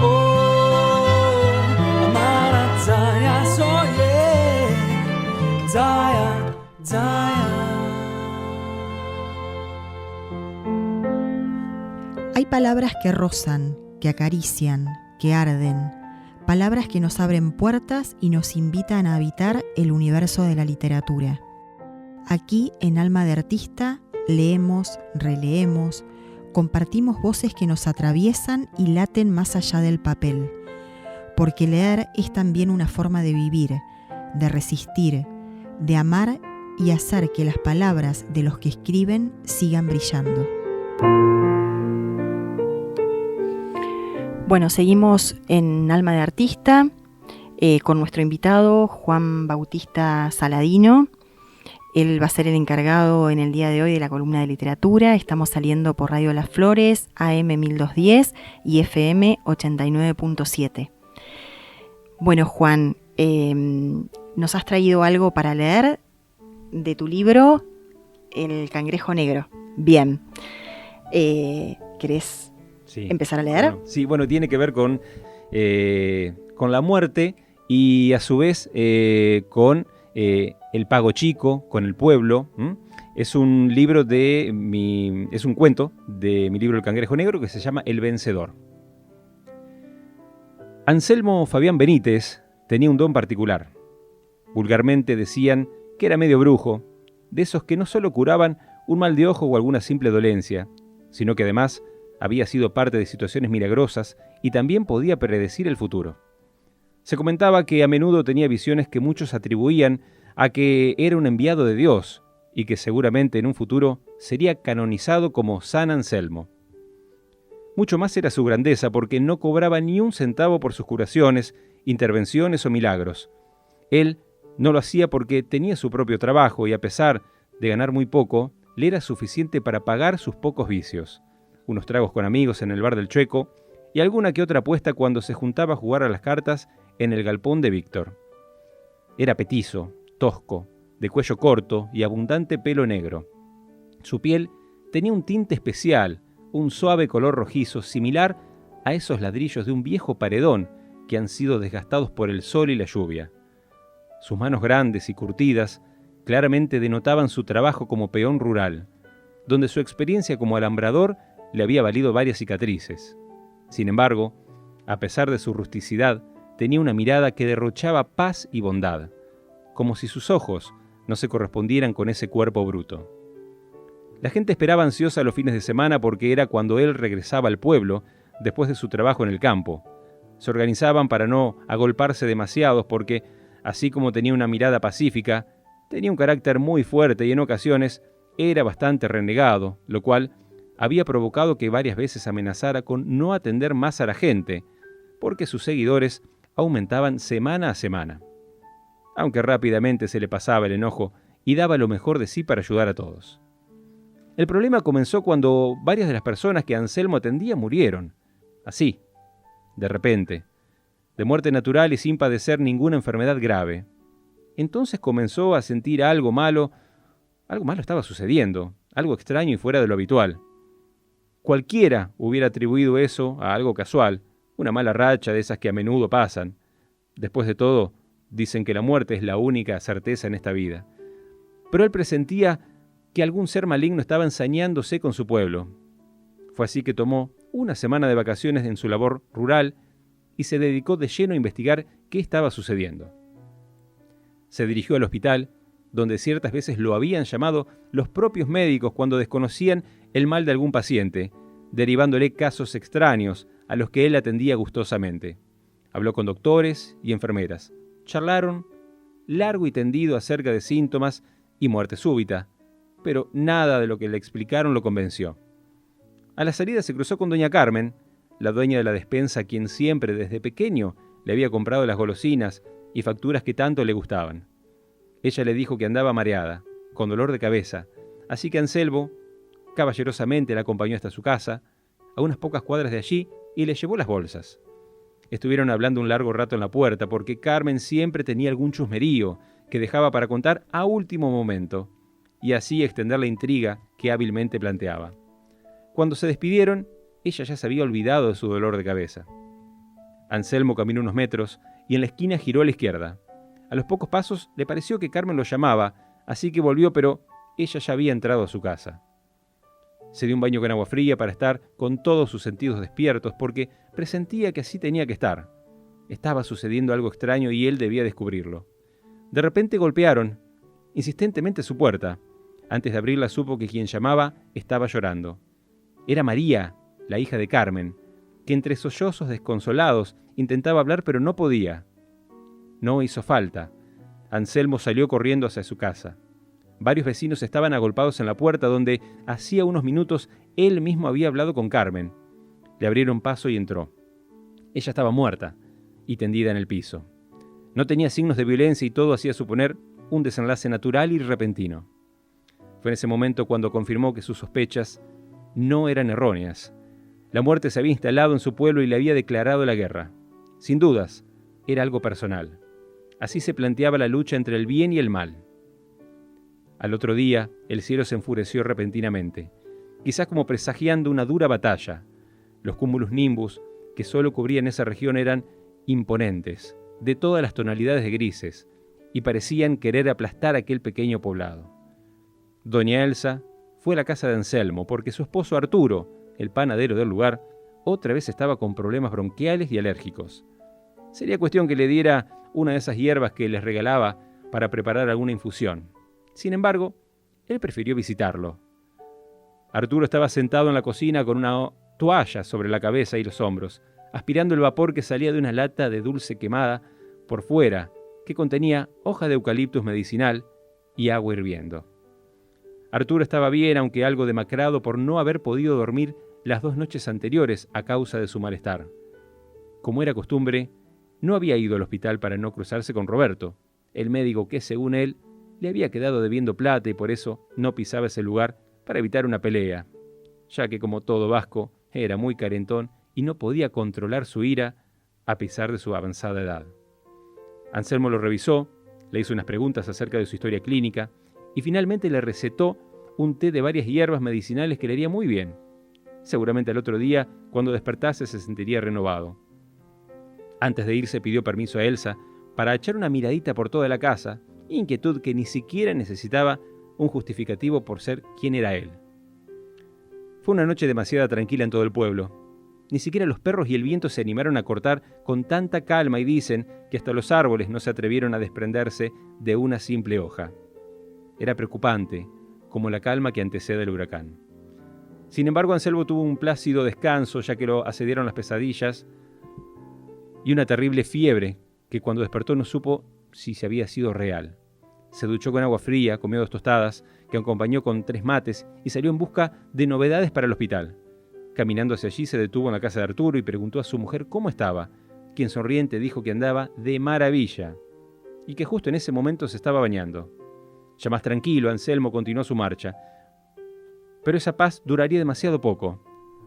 Oh, Amara Zaya soye, Zaya, Zaya. Hay palabras que rozan, que acarician, que arden, palabras que nos abren puertas y nos invitan a habitar el universo de la literatura. Aquí, en Alma de Artista, leemos, releemos, compartimos voces que nos atraviesan y laten más allá del papel, porque leer es también una forma de vivir, de resistir, de amar y hacer que las palabras de los que escriben sigan brillando. Bueno, seguimos en Alma de Artista con nuestro invitado Juan Bautista Saladino. Él va a ser el encargado en el día de hoy de la columna de literatura. Estamos saliendo por Radio Las Flores, AM 1210 y FM 89.7. Bueno, Juan, nos has traído algo para leer de tu libro, El Cangrejo Negro. Bien. ¿Querés empezar a leer? Bueno, sí, bueno, tiene que ver con la muerte y a su vez con el pago chico, con el pueblo. Es un libro es un cuento de mi libro El Cangrejo Negro que se llama El Vencedor. Anselmo Fabián Benítez tenía un don particular. Vulgarmente decían que era medio brujo, de esos que no solo curaban un mal de ojo o alguna simple dolencia, sino que además había sido parte de situaciones milagrosas y también podía predecir el futuro. Se comentaba que a menudo tenía visiones que muchos atribuían a que era un enviado de Dios y que seguramente en un futuro sería canonizado como San Anselmo. Mucho más era su grandeza porque no cobraba ni un centavo por sus curaciones, intervenciones o milagros. Él no lo hacía porque tenía su propio trabajo y a pesar de ganar muy poco, le era suficiente para pagar sus pocos vicios. Unos tragos con amigos en el bar del Chueco y alguna que otra apuesta cuando se juntaba a jugar a las cartas en el galpón de Víctor. Era petizo, tosco, de cuello corto y abundante pelo negro. Su piel tenía un tinte especial, un suave color rojizo similar a esos ladrillos de un viejo paredón que han sido desgastados por el sol y la lluvia. Sus manos grandes y curtidas claramente denotaban su trabajo como peón rural, donde su experiencia como alambrador le había valido varias cicatrices. Sin embargo, a pesar de su rusticidad, tenía una mirada que derrochaba paz y bondad, como si sus ojos no se correspondieran con ese cuerpo bruto. La gente esperaba ansiosa los fines de semana porque era cuando él regresaba al pueblo después de su trabajo en el campo. Se organizaban para no agolparse demasiados porque, así como tenía una mirada pacífica, tenía un carácter muy fuerte y en ocasiones era bastante renegado, lo cual había provocado que varias veces amenazara con no atender más a la gente, porque sus seguidores aumentaban semana a semana. Aunque rápidamente se le pasaba el enojo y daba lo mejor de sí para ayudar a todos. El problema comenzó cuando varias de las personas que Anselmo atendía murieron. Así, de repente, de muerte natural y sin padecer ninguna enfermedad grave. Entonces comenzó a sentir algo malo estaba sucediendo, algo extraño y fuera de lo habitual. Cualquiera hubiera atribuido eso a algo casual, una mala racha de esas que a menudo pasan. Después de todo, dicen que la muerte es la única certeza en esta vida. Pero él presentía que algún ser maligno estaba ensañándose con su pueblo. Fue así que tomó una semana de vacaciones en su labor rural y se dedicó de lleno a investigar qué estaba sucediendo. Se dirigió al hospital, donde ciertas veces lo habían llamado los propios médicos cuando desconocían el mal de algún paciente, derivándole casos extraños a los que él atendía gustosamente. Habló con doctores y enfermeras. Charlaron largo y tendido acerca de síntomas y muerte súbita, pero nada de lo que le explicaron lo convenció. A la salida se cruzó con doña Carmen, la dueña de la despensa, a quien siempre desde pequeño le había comprado las golosinas y facturas que tanto le gustaban. Ella le dijo que andaba mareada, con dolor de cabeza, así que Anselmo caballerosamente la acompañó hasta su casa, a unas pocas cuadras de allí, y le llevó las bolsas. Estuvieron hablando un largo rato en la puerta, porque Carmen siempre tenía algún chusmerío que dejaba para contar a último momento, y así extender la intriga que hábilmente planteaba. Cuando se despidieron, ella ya se había olvidado de su dolor de cabeza. Anselmo caminó unos metros y en la esquina giró a la izquierda. A los pocos pasos le pareció que Carmen lo llamaba, así que volvió, pero ella ya había entrado a su casa. Se dio un baño con agua fría para estar con todos sus sentidos despiertos, porque presentía que así tenía que estar. Estaba sucediendo algo extraño y él debía descubrirlo. De repente golpearon insistentemente su puerta. Antes de abrirla supo que quien llamaba estaba llorando. Era María, la hija de Carmen, que entre sollozos desconsolados intentaba hablar pero no podía. No hizo falta. Anselmo salió corriendo hacia su casa. Varios vecinos estaban agolpados en la puerta donde hacía unos minutos él mismo había hablado con Carmen. Le abrieron paso y entró. Ella estaba muerta y tendida en el piso. No tenía signos de violencia y todo hacía suponer un desenlace natural y repentino. Fue en ese momento cuando confirmó que sus sospechas no eran erróneas. La muerte se había instalado en su pueblo y le había declarado la guerra. Sin dudas, era algo personal. Así se planteaba la lucha entre el bien y el mal. Al otro día, el cielo se enfureció repentinamente, quizás como presagiando una dura batalla. Los cúmulus nimbus que solo cubrían esa región eran imponentes, de todas las tonalidades de grises, y parecían querer aplastar aquel pequeño poblado. Doña Elsa fue a la casa de Anselmo porque su esposo Arturo, el panadero del lugar, otra vez estaba con problemas bronquiales y alérgicos. Sería cuestión que le diera una de esas hierbas que les regalaba para preparar alguna infusión. Sin embargo, él prefirió visitarlo. Arturo estaba sentado en la cocina con una toalla sobre la cabeza y los hombros, aspirando el vapor que salía de una lata de dulce quemada por fuera, que contenía hoja de eucaliptus medicinal y agua hirviendo. Arturo estaba bien, aunque algo demacrado por no haber podido dormir las 2 noches anteriores a causa de su malestar. Como era costumbre, no había ido al hospital para no cruzarse con Roberto, el médico que, según él, le había quedado debiendo plata y por eso no pisaba ese lugar para evitar una pelea, ya que como todo vasco era muy carentón y no podía controlar su ira a pesar de su avanzada edad. Anselmo lo revisó, le hizo unas preguntas acerca de su historia clínica y finalmente le recetó un té de varias hierbas medicinales que le haría muy bien. Seguramente al otro día, cuando despertase, se sentiría renovado. Antes de irse pidió permiso a Elsa para echar una miradita por toda la casa, inquietud que ni siquiera necesitaba un justificativo por ser quien era él. Fue una noche demasiado tranquila en todo el pueblo. Ni siquiera los perros y el viento se animaron a cortar con tanta calma y dicen que hasta los árboles no se atrevieron a desprenderse de una simple hoja. Era preocupante, como la calma que antecede el huracán. Sin embargo, Anselmo tuvo un plácido descanso, ya que lo asediaron las pesadillas y una terrible fiebre que cuando despertó no supo si se había sido real. Se duchó con agua fría, comió 2 tostadas, que acompañó con 3 mates y salió en busca de novedades para el hospital. Caminando hacia allí se detuvo en la casa de Arturo y preguntó a su mujer cómo estaba, quien sonriente dijo que andaba de maravilla y que justo en ese momento se estaba bañando. Ya más tranquilo, Anselmo continuó su marcha. Pero esa paz duraría demasiado poco.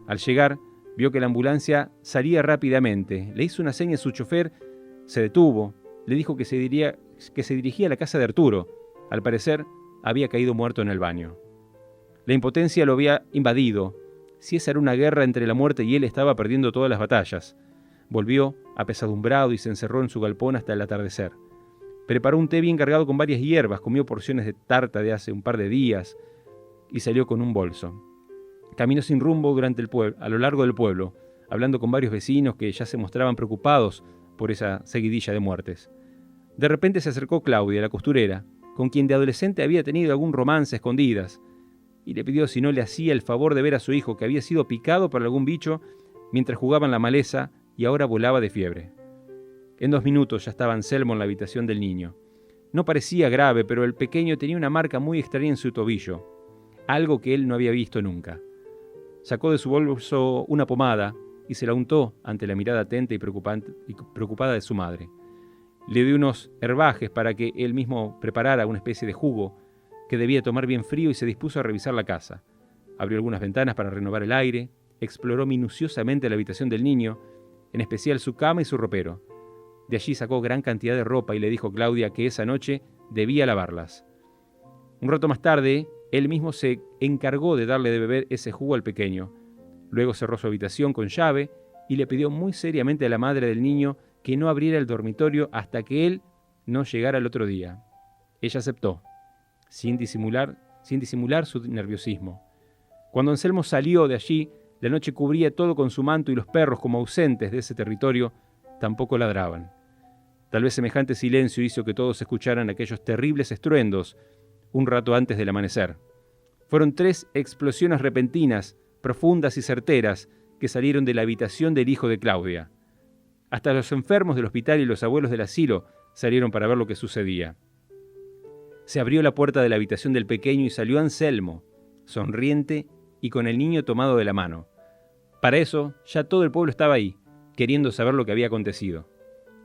Al llegar, vio que la ambulancia salía rápidamente. Le hizo una seña a su chofer, se detuvo, le dijo que se dirigía a la casa de Arturo. Al parecer, había caído muerto en el baño. La impotencia lo había invadido. Si esa era una guerra entre la muerte y él, estaba perdiendo todas las batallas. Volvió apesadumbrado y se encerró en su galpón hasta el atardecer. Preparó un té bien cargado con varias hierbas, comió porciones de tarta de hace un par de días, y salió con un bolso. Caminó sin rumbo a lo largo del pueblo, hablando con varios vecinos que ya se mostraban preocupados por esa seguidilla de muertes. De repente se acercó Claudia, la costurera, con quien de adolescente había tenido algún romance a escondidas, y le pidió si no le hacía el favor de ver a su hijo que había sido picado por algún bicho mientras jugaba en la maleza y ahora volaba de fiebre. En 2 minutos ya estaba Anselmo en la habitación del niño. No parecía grave, pero el pequeño tenía una marca muy extraña en su tobillo, algo que él no había visto nunca. Sacó de su bolso una pomada y se la untó ante la mirada atenta y preocupada de su madre. Le dio unos herbajes para que él mismo preparara una especie de jugo que debía tomar bien frío y se dispuso a revisar la casa. Abrió algunas ventanas para renovar el aire, exploró minuciosamente la habitación del niño, en especial su cama y su ropero. De allí sacó gran cantidad de ropa y le dijo a Claudia que esa noche debía lavarlas. Un rato más tarde, él mismo se encargó de darle de beber ese jugo al pequeño. Luego cerró su habitación con llave y le pidió muy seriamente a la madre del niño que no abriera el dormitorio hasta que él no llegara el otro día. Ella aceptó, sin disimular su nerviosismo. Cuando Anselmo salió de allí, la noche cubría todo con su manto y los perros, como ausentes de ese territorio, tampoco ladraban. Tal vez semejante silencio hizo que todos escucharan aquellos terribles estruendos un rato antes del amanecer. Fueron 3 explosiones repentinas, profundas y certeras, que salieron de la habitación del hijo de Claudia. Hasta los enfermos del hospital y los abuelos del asilo salieron para ver lo que sucedía. Se abrió la puerta de la habitación del pequeño y salió Anselmo, sonriente y con el niño tomado de la mano. Para eso, ya todo el pueblo estaba ahí, queriendo saber lo que había acontecido.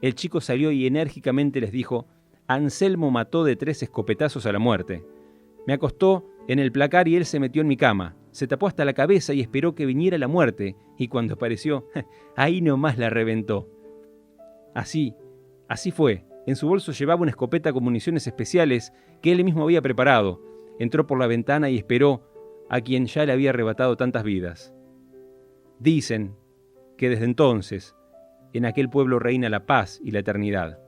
El chico salió y enérgicamente les dijo: Anselmo mató de 3 escopetazos a la muerte. Me acostó en el placar y él se metió en mi cama. Se tapó hasta la cabeza y esperó que viniera la muerte, y cuando apareció, ahí nomás la reventó. Así fue. En su bolso llevaba una escopeta con municiones especiales que él mismo había preparado. Entró por la ventana y esperó a quien ya le había arrebatado tantas vidas. Dicen que desde entonces, en aquel pueblo reina la paz y la eternidad.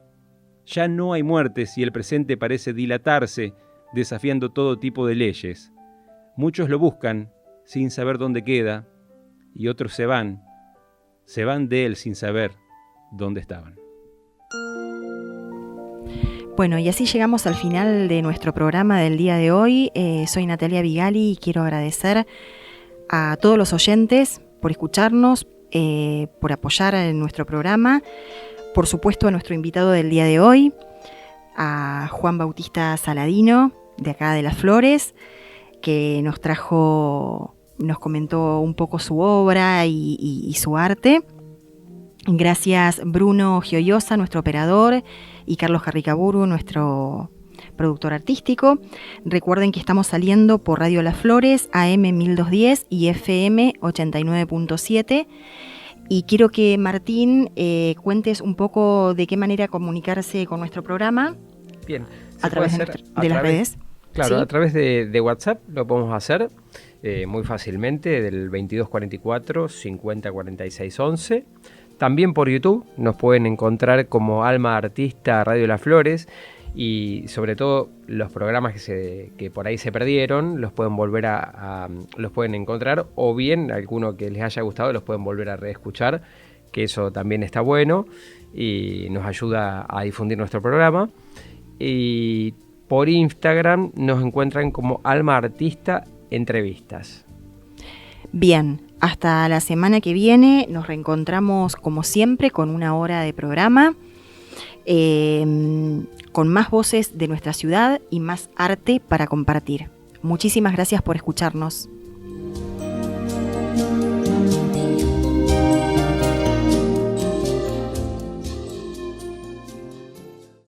Ya no hay muertes y el presente parece dilatarse, desafiando todo tipo de leyes. Muchos lo buscan sin saber dónde queda, y otros se van de él sin saber dónde estaban. Bueno, y así llegamos al final de nuestro programa del día de hoy. Soy Natalia Vigali y quiero agradecer a todos los oyentes por escucharnos, por apoyar en nuestro programa. Por supuesto, a nuestro invitado del día de hoy, a Juan Bautista Saladino, de acá de Las Flores, que nos comentó un poco su obra y su arte. Gracias Bruno Gioiosa, nuestro operador, y Carlos Carricaburu, nuestro productor artístico. Recuerden que estamos saliendo por Radio Las Flores, AM 1210 y FM 89.7. Y quiero que Martín cuentes un poco de qué manera comunicarse con nuestro programa. Bien. A través de las redes. Claro, ¿sí? A través de WhatsApp lo podemos hacer muy fácilmente, del 2244 50 46 11. También por YouTube nos pueden encontrar como Alma Artista Radio Las Flores, y sobre todo los programas que por ahí se perdieron los pueden volver los pueden encontrar, o bien alguno que les haya gustado los pueden volver a reescuchar, que eso también está bueno y nos ayuda a difundir nuestro programa. Y por Instagram nos encuentran como Alma Artista Entrevistas. Bien, hasta la semana que viene nos reencontramos como siempre con una hora de programa, con más voces de nuestra ciudad y más arte para compartir. Muchísimas gracias por escucharnos.